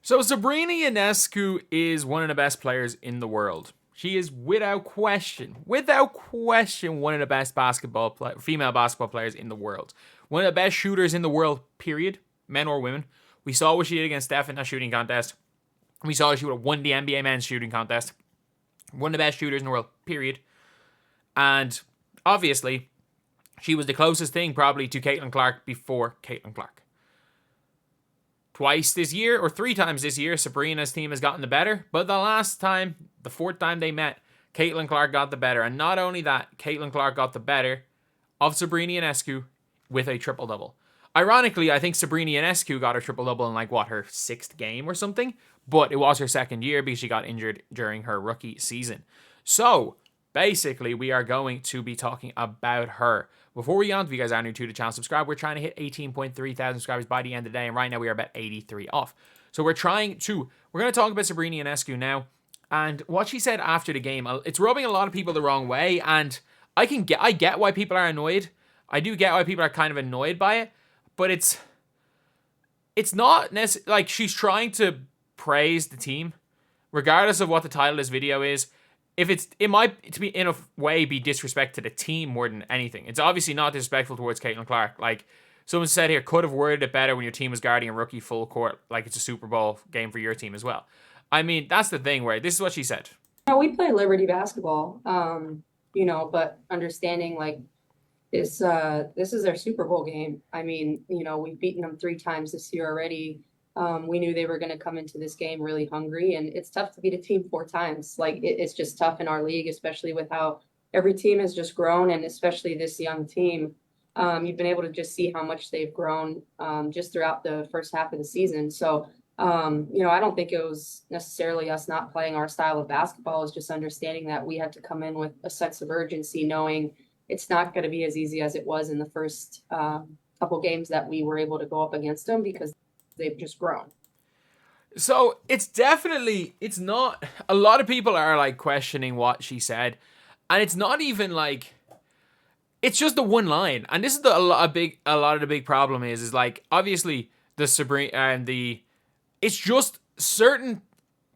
So Sabrina Ionescu is one of the best players in the world. She is without question, one of the best female basketball players in the world. One of the best shooters in the world, period, men or women. We saw what she did against Steph in that shooting contest. We saw she would have won the NBA men's shooting contest. One of the best shooters in the world, period. And obviously, she was the closest thing probably to Caitlin Clark before Caitlin Clark. Twice this year, or 3 times this year, Sabrina's team has gotten the better. But the last time, the 4th time they met, Caitlin Clark got the better. And not only that, Caitlin Clark got the better of Sabrina Ionescu with a triple-double. Ironically, I think Sabrina Ionescu got her triple-double in her 6th game or something. But it was her 2nd year because she got injured during her rookie season. So, basically, we are going to be talking about her. Before we get on, if you guys are new to the channel, subscribe. We're trying to hit 18.3 thousand subscribers by the end of the day, and right now we are about 83 off. So we're going to talk about Sabrina Ionescu now, and what she said after the game. It's rubbing a lot of people the wrong way, and I get why people are annoyed. I do get why people are kind of annoyed by it, but it's not necessarily like she's trying to praise the team, regardless of what the title of this video is. It might, to be in a way, be disrespect to the team more than anything. It's obviously not disrespectful towards Caitlin Clark. Like someone said here, could have worded it better when your team was guarding a rookie full court, like it's a Super Bowl game for your team as well. I mean, that's the thing. Where this is what she said. We play Liberty basketball, but understanding this is their Super Bowl game. I mean, we've beaten them 3 times this year already. We knew they were going to come into this game really hungry, and it's tough to beat a team 4 times. It's just tough in our league, especially with how every team has just grown, and especially this young team. You've been able to just see how much they've grown just throughout the first half of the season. So, I don't think it was necessarily us not playing our style of basketball. It's just understanding that we had to come in with a sense of urgency, knowing it's not going to be as easy as it was in the first couple games that we were able to go up against them, because they've just grown. So it's not, a lot of people are questioning what she said, and it's not even it's just the one line. And this is a lot of the big problem is obviously the Sabrina and it's just certain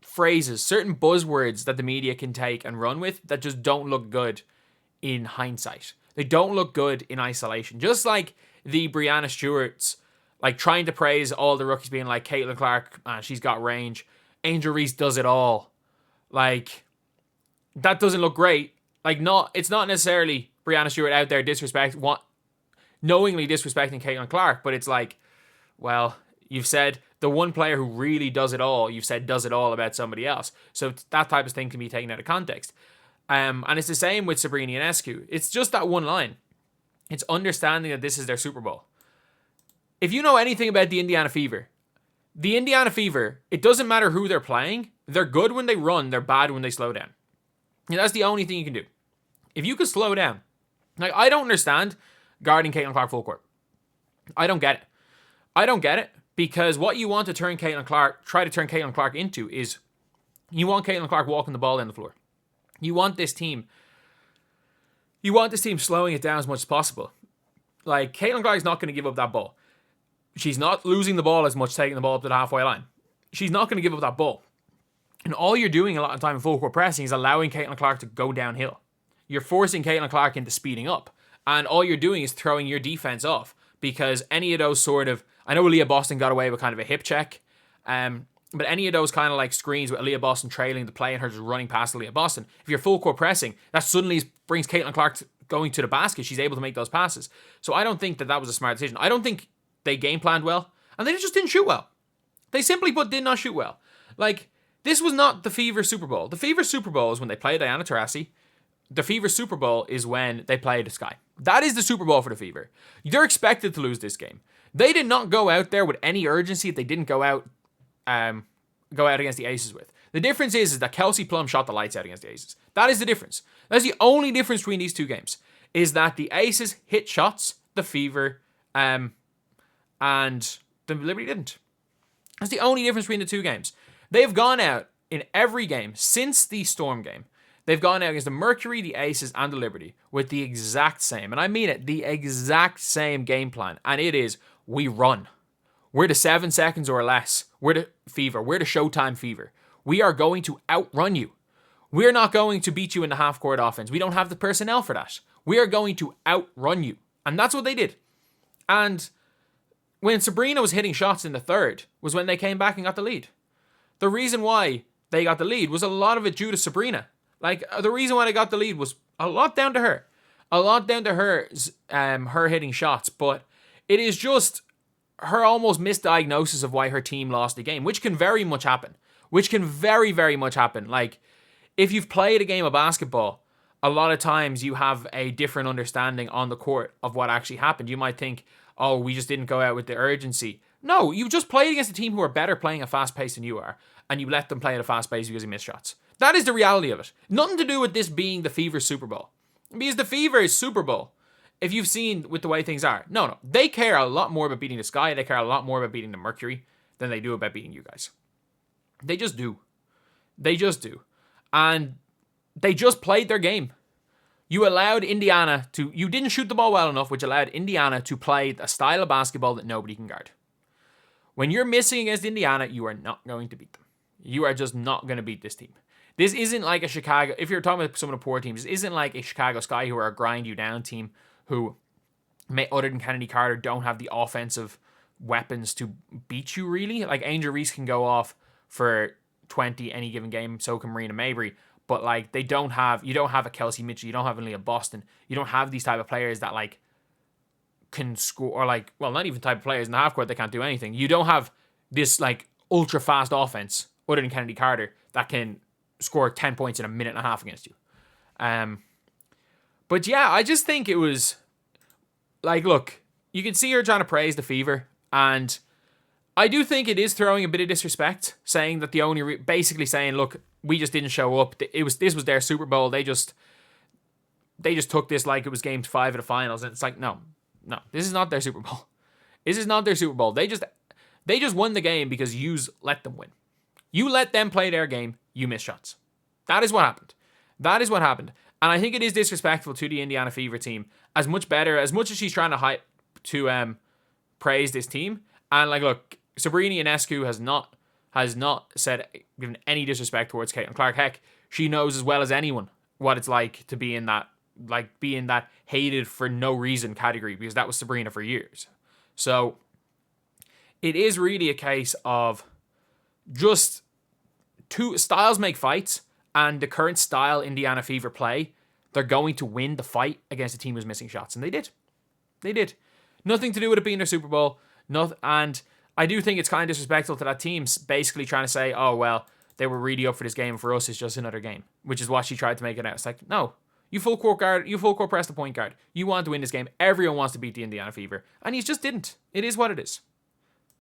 phrases, certain buzzwords that the media can take and run with that just don't look good in hindsight. They don't look good in isolation. Just like the Breanna Stewart's, trying to praise all the rookies being like Caitlin Clark, she's got range. Angel Reese does it all. That doesn't look great. It's not necessarily Breanna Stewart out there knowingly disrespecting Caitlin Clark, but it's well, you've said the one player who really does it all, you've said does it all about somebody else. So that type of thing can be taken out of context. And it's the same with Sabrina Ionescu. It's just that one line. It's understanding that this is their Super Bowl. If you know anything about the Indiana Fever, it doesn't matter who they're playing. They're good when they run. They're bad when they slow down. And that's the only thing you can do. If you can slow down. I don't understand guarding Caitlin Clark full court. I don't get it. Because what you want to try to turn Caitlin Clark into is you want Caitlin Clark walking the ball down the floor. You want this team slowing it down as much as possible. Caitlin Clark is not going to give up that ball. She's not losing the ball as much, taking the ball up to the halfway line. She's not going to give up that ball. And all you're doing a lot of time in full court pressing is allowing Caitlin Clark to go downhill. You're forcing Caitlin Clark into speeding up. And all you're doing is throwing your defense off. Because any of those I know Leah Boston got away with kind of a hip check. But any of those kind of screens with Leah Boston trailing the play and her just running past Leah Boston, if you're full court pressing, that suddenly brings Caitlin Clark going to the basket. She's able to make those passes. So I don't think that was a smart decision. I don't think they game planned well, and they just didn't shoot well. They simply put did not shoot well. This was not the Fever Super Bowl. The Fever Super Bowl is when they play Diana Taurasi. The Fever Super Bowl is when they play the Sky. That is the Super Bowl for the Fever. They're expected to lose this game. They did not go out there with any urgency that they didn't go out against the Aces with. The difference is that Kelsey Plum shot the lights out against the Aces. That is the difference. That's the only difference between these two games, is that the Aces hit shots, the Fever and the Liberty didn't. That's the only difference between the two games. They've gone out in every game since the Storm game. They've gone out against the Mercury, the Aces, and the Liberty with the exact same, and I mean it, the exact same game plan. And it is, we run. We're the 7 seconds or less. We're the Fever. We're the Showtime Fever. We are going to outrun you. We're not going to beat you in the half-court offense. We don't have the personnel for that. We are going to outrun you. And that's what they did. And when Sabrina was hitting shots in the third was when they came back and got the lead. The reason why they got the lead was a lot of it due to Sabrina. Like, the reason why they got the lead was a lot down to her. A lot down to her hitting shots. But it is just her almost misdiagnosis of why her team lost the game, which can very much happen. Which can very, very much happen. Like, if you've played a game of basketball, a lot of times you have a different understanding on the court of what actually happened. You might think, oh, we just didn't go out with the urgency. No, you just played against a team who are better playing a fast pace than you are, and you let them play at a fast pace because you missed shots. That is the reality of it. Nothing to do with this being the Fever Super Bowl. Because the Fever is Super Bowl, if you've seen with the way things are. No. They care a lot more about beating the Sky. They care a lot more about beating the Mercury than they do about beating you guys. They just do. They just do. And they just played their game. You allowed Indiana to... You didn't shoot the ball well enough, which allowed Indiana to play a style of basketball that nobody can guard. When you're missing against Indiana, you are not going to beat them. You are just not going to beat this team. This isn't like a Chicago... If you're talking about some of the poor teams, this isn't like a Chicago Sky who are a grind-you-down team who, other than Kennedy Carter, don't have the offensive weapons to beat you, really. Like, Angel Reese can go off for 20 any given game, so can Marina Mabry. But, like, you don't have a Kelsey Mitchell, you don't have a Boston. You don't have these type of players that, like, can score, or, like, well, not even type of players in the half court that can't do anything. You don't have this, like, ultra-fast offense, other than Kennedy Carter, that can score 10 points in a minute and a half against you. But, yeah, I just think it was, like, look, you can see her trying to praise the Fever, and I do think it is throwing a bit of disrespect, saying that the only, basically saying, look, we just didn't show up. This was their Super Bowl. They just took this like it was game 5 of the finals. And it's like, no, this is not their Super Bowl. This is not their Super Bowl. They just won the game because you let them win. You let them play their game. You miss shots. That is what happened. That is what happened. And I think it is disrespectful to the Indiana Fever team. As much as she's trying to praise this team. And, like, look, Sabrina Ionescu has not given any disrespect towards Caitlin Clark. Heck, she knows as well as anyone what it's like to be in that hated for no reason category, because that was Sabrina for years. So it is really a case of just two styles make fights, and the current style Indiana Fever play, they're going to win the fight against a team who's missing shots, and they did. They did. Nothing to do with it being their Super Bowl. And I do think it's kind of disrespectful to that team basically trying to say, oh, well, they were really up for this game. For us, it's just another game, which is what she tried to make it out. It's like, no, you full court guard, you full court press the point guard. You want to win this game. Everyone wants to beat the Indiana Fever. And he just didn't. It is what it is.